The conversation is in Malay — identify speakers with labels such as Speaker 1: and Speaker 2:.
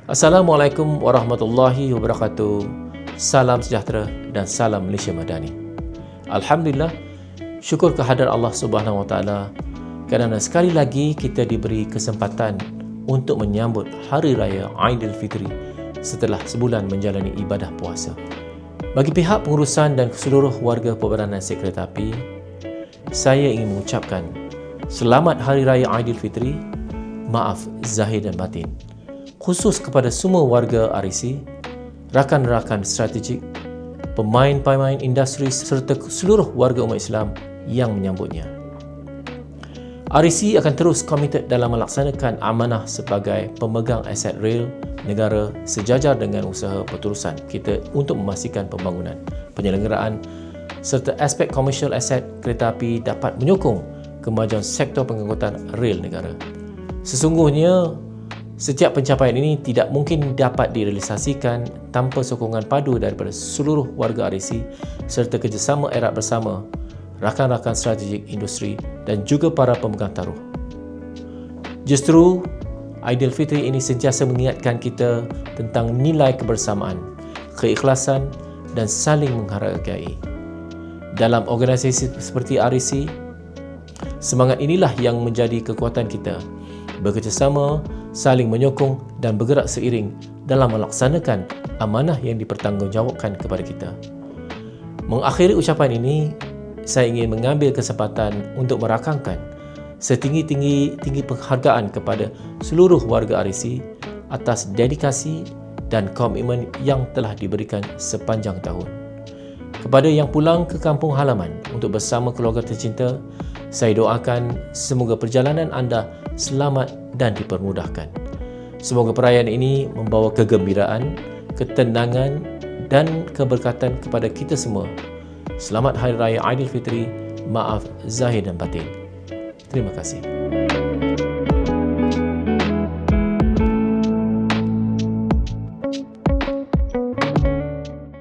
Speaker 1: Assalamualaikum warahmatullahi wabarakatuh. Salam sejahtera dan salam Malaysia Madani. Alhamdulillah, syukur kehadrat Allah Subhanahu Wa Taala kerana sekali lagi kita diberi kesempatan untuk menyambut Hari Raya Aidilfitri setelah sebulan menjalani ibadah puasa. Bagi pihak pengurusan dan seluruh warga Perbadanan Kereta Api, saya ingin mengucapkan Selamat Hari Raya Aidilfitri, maaf zahir dan batin. Khusus kepada semua warga REC, rakan-rakan strategik, pemain-pemain industri serta seluruh warga umat Islam yang menyambutnya. REC akan terus komited dalam melaksanakan amanah sebagai pemegang aset rel negara sejajar dengan usaha berterusan kita untuk memastikan pembangunan, penyelenggaraan serta aspek komersial aset kereta api dapat menyokong kemajuan sektor pengangkutan rel negara. Sesungguhnya, setiap pencapaian ini tidak mungkin dapat direalisasikan tanpa sokongan padu daripada seluruh warga REC serta kerjasama erat bersama rakan-rakan strategik industri dan juga para pemegang taruh. Justru, Aidilfitri ini sentiasa mengingatkan kita tentang nilai kebersamaan, keikhlasan dan saling menghargai. Dalam organisasi seperti REC, semangat inilah yang menjadi kekuatan kita, bekerjasama, saling menyokong dan bergerak seiring dalam melaksanakan amanah yang dipertanggungjawabkan kepada kita. Mengakhiri ucapan ini, saya ingin mengambil kesempatan untuk merakamkan setinggi-tinggi penghargaan kepada seluruh warga REC atas dedikasi dan komitmen yang telah diberikan sepanjang tahun. Kepada yang pulang ke kampung halaman untuk bersama keluarga tercinta, saya doakan semoga perjalanan anda selamat dan dipermudahkan. Semoga perayaan ini membawa kegembiraan, ketenangan dan keberkatan kepada kita semua. Selamat Hari Raya Aidilfitri, maaf zahir dan batin. Terima kasih.